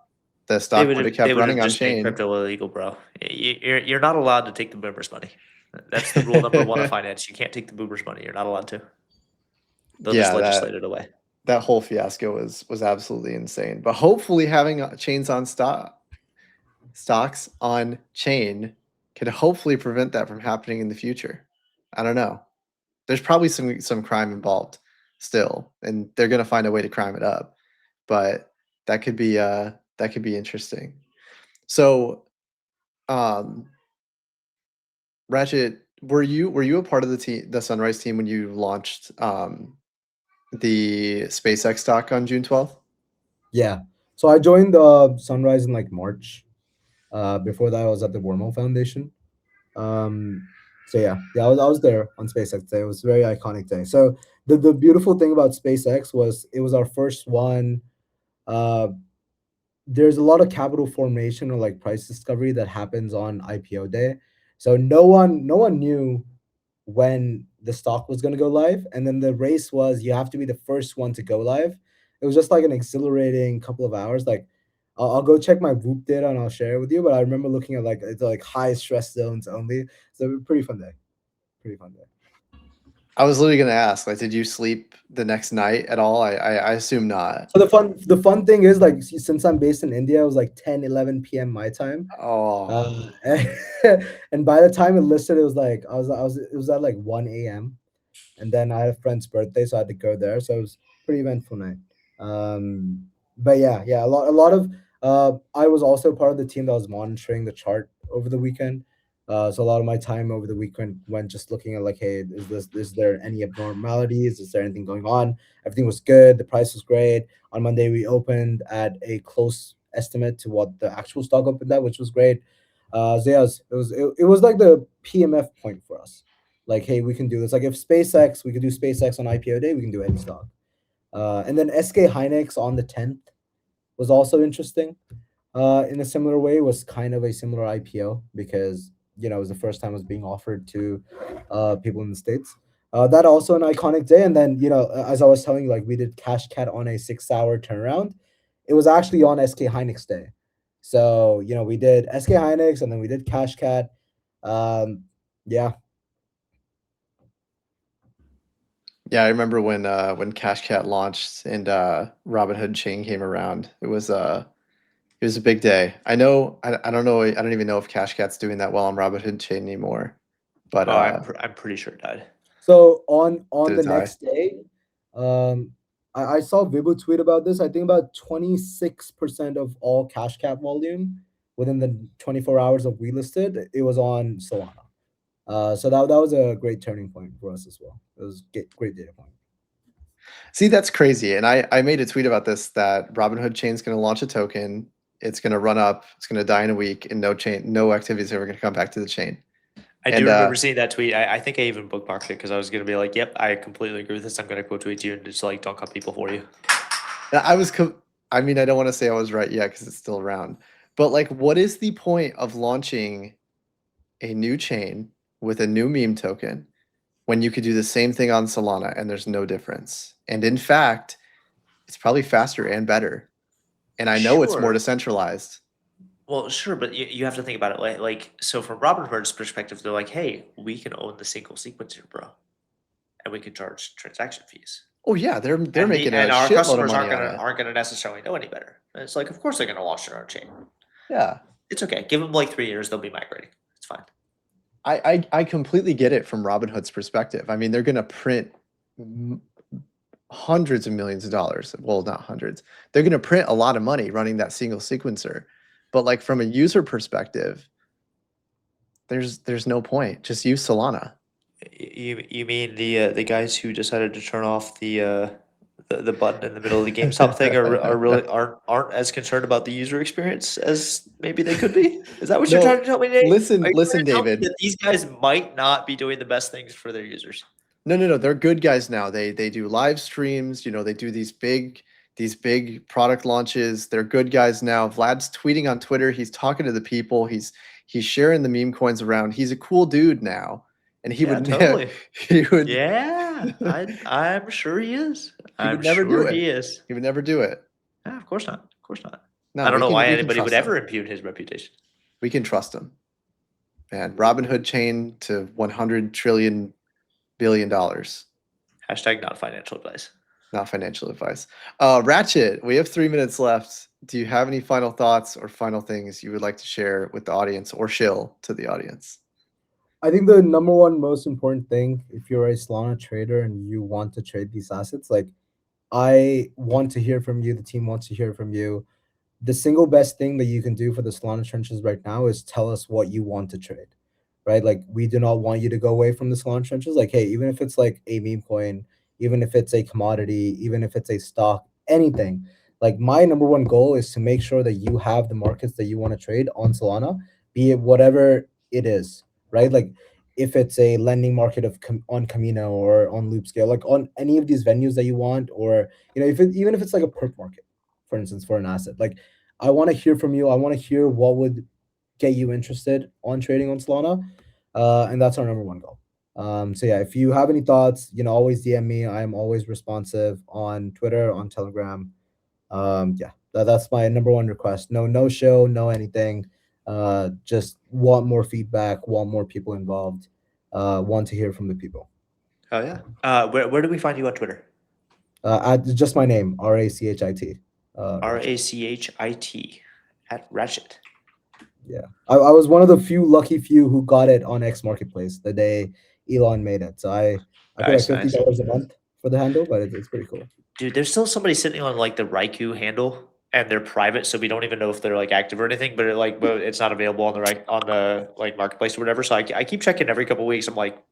The stock would have They kept would have running on just made chain. crypto illegal, bro. You're not allowed to take the boomers' money. That's the rule number one of finance. You can't take the boomers' money. You're not allowed to. They'll just Yeah, legislate it away. that whole fiasco was absolutely insane. But hopefully, having chains on stocks on chain could hopefully prevent that from happening in the future. I don't know. There's probably some crime involved still, and they're gonna find a way to crime it up. But that could be interesting. So, um, Ratchet, were you a part of the Sunrise team when you launched the SpaceX stock on June 12th? Yeah. So I joined Sunrise in like March. Before that, I was at the Wormhole Foundation. Um, so yeah, I was there on SpaceX Day. It was a very iconic day. So the beautiful thing about SpaceX was it was our first one. Uh, there's a lot of capital formation or like price discovery that happens on IPO day. So no one knew when the stock was going to go live, and then the race was you have to be the first one to go live. It was just like an exhilarating couple of hours. Like I'll go check my Whoop data and I'll share it with you, but I remember looking at like it's like high stress zones only. So pretty fun day. Pretty fun day. I was literally gonna ask, like, did you sleep the next night at all? I assume not. So the fun thing is like since I'm based in India, it was like 10 11 p.m. my time. Oh, And by the time it listed, it was like it was at like 1 a.m. And then I had a friend's birthday, so I had to go there. So it was pretty eventful night. But yeah, a lot of I was also part of the team that was monitoring the chart over the weekend. So a lot of my time over the weekend went just looking at like, hey, is there any abnormalities? Is there anything going on? Everything was good. The price was great. On Monday we opened at a close estimate to what the actual stock opened at, which was great. So yeah, it was like the PMF point for us. Like, hey, we can do this. Like if SpaceX, we could do SpaceX on IPO day, we can do any stock. And then SK Hynix on the 10th was also interesting. In a similar way, it was kind of a similar IPO because it was the first time it was being offered to people in the States. That also an iconic day. And then, as I was telling you, like we did CashCat on a 6-hour turnaround. It was actually on SK Hynix day. So, we did SK Hynix and then we did CashCat. Yeah. yeah, I remember when CashCat launched and Robinhood chain came around. It was a big day. I don't know. I don't even know if CashCat's doing that well on Robinhood chain anymore. But Oh, I'm pretty sure it died. So on did the it die? next day, um, I saw Vibu tweet about this. I think about 26% of all cash cap volume within the 24 hours of we listed, it was on Solana. So that was a great turning point for us as well. It was great data point. See, that's crazy. And I made a tweet about this that Robinhood chain's going to launch a token. It's going to run up. It's going to die in a week, and no activity is ever going to come back to the chain. I And do remember seeing that tweet. I think I even bookmarked it because I was gonna be like, "Yep, I completely agree with this. I'm gonna quote tweet you and just like dunk on people for you." I was, I mean, I don't want to say I was right yet because it's still around. But like, what is the point of launching a new chain with a new meme token when you could do the same thing on Solana and there's no difference? And in fact, it's probably faster and better. And I know it's more Sure. decentralized. Well, sure, but you have to think about it like so from Robinhood's perspective, they're like, "Hey, we can own the single sequencer, bro, and we can charge transaction fees." Oh yeah, they're And making a our shitload of customers money on it. aren't gonna necessarily know any better. And it's like, of course they're gonna launch their own chain. Yeah. It's okay. Give them like 3 years, they'll be migrating. It's fine. I completely get it from Robinhood's perspective. I mean, they're going to print hundreds of millions of dollars. Well, not hundreds. They're going to print a lot of money running that single sequencer. But like from a user perspective, there's no point. Just use Solana. You mean the guys who decided to turn off the button in the middle of the GameStop thing are really aren't as concerned about the user experience as maybe they could be? Is that what you're No, trying to tell me, Nate? listen, Are you listen, trying to tell me David. that these guys might not be doing the best things for their users? No. They're good guys now. They do live streams. They do these big product launches. They're good guys now. Vlad's tweeting on Twitter. He's talking to the people. He's sharing the meme coins around. He's a cool dude now, and he Yeah, would totally. he would Yeah, I'm sure he is. he would I'm never do sure it. he is. He would never do it. Yeah, of course not. Of course not. No, I don't know why we can anybody would trust ever him. impugn his reputation. We can trust him. Man, Robinhood chain to $100 trillion billion. Hashtag not financial advice. Not financial advice. Rachit, we have 3 minutes left. Do you have any final thoughts or final things you would like to share with the audience or shill to the audience? I think the number one most important thing, if you're a Solana trader and you want to trade these assets, like I want to hear from you, the team wants to hear from you. The single best thing that you can do for the Solana trenches right now is tell us what you want to trade, right? Like we do not want you to go away from the Solana trenches. Like, hey, even if it's like a meme coin, even if it's a commodity, even if it's a stock, anything. Like my number one goal is to make sure that you have the markets that you want to trade on Solana, be it whatever it is, right? Like if it's a lending market on Camino or on Loopscale, like on any of these venues that you want, or even if it's like a perp market, for instance, for an asset. Like I want to hear from you. I want to hear what would get you interested on trading on Solana. And that's our number one goal. So yeah, if you have any thoughts, always DM me. I'm always responsive on Twitter, on Telegram. Yeah, that's my number one request. No show, no anything. Just want more feedback, want more people involved, want to hear from the people. Oh yeah. Where do we find you on Twitter? Just my name, Rachit. Rachit at Rachit. Yeah, I was one of the lucky few who got it on X Marketplace the day Elon made it. So I pay like $50 a month for the handle, but it's pretty cool. Dude, there's still somebody sitting on like the Raikou handle, and they're private, so we don't even know if they're like active or anything. But it's not available on the like marketplace or whatever. So I keep checking every couple of weeks. I'm like,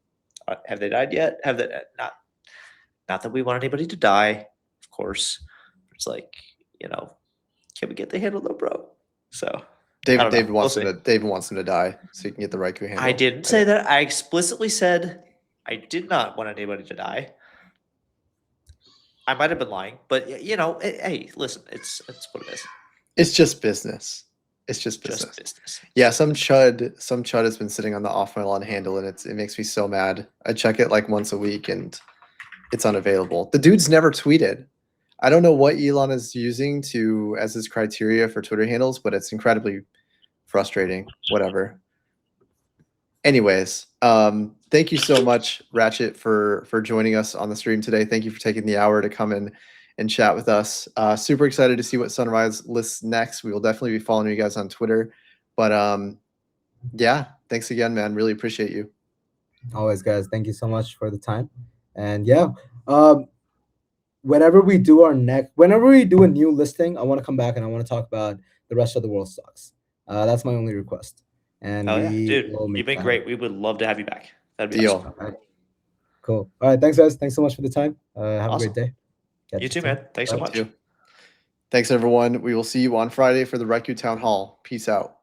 have they died yet? Have they not? Not that we want anybody to die, of course. It's like, can we get the handle though, bro? So David wants him to die so you can get the Raikou handle. I didn't say that. I explicitly said I did not want anybody to die. I might have been lying, but hey, listen, it's what it is. It's just business. It's just business. Yeah, some chud has been sitting on the off-my-lawn handle, and it makes me so mad. I check it like once a week, and it's unavailable. The dude's never tweeted. I don't know what Elon is using as his criteria for Twitter handles, but it's incredibly frustrating. Whatever. Anyways, thank you so much, Rachit, for joining us on the stream today. Thank you for taking the hour to come in and chat with us. Super excited to see what Sunrise lists next. We will definitely be following you guys on Twitter. But yeah, thanks again, man. Really appreciate you. Always, guys. Thank you so much for the time. And yeah, whenever we do a new listing, I want to come back and I want to talk about the rest of the world stocks. That's my only request. And dude, you've been great. We would love to have you back. That'd be awesome. All right. Cool. All right. Thanks, guys. Thanks so much for the time. Have awesome. A great day. You too, man. Thanks so much. Thanks, everyone. We will see you on Friday for the Raikou Town Hall. Peace out.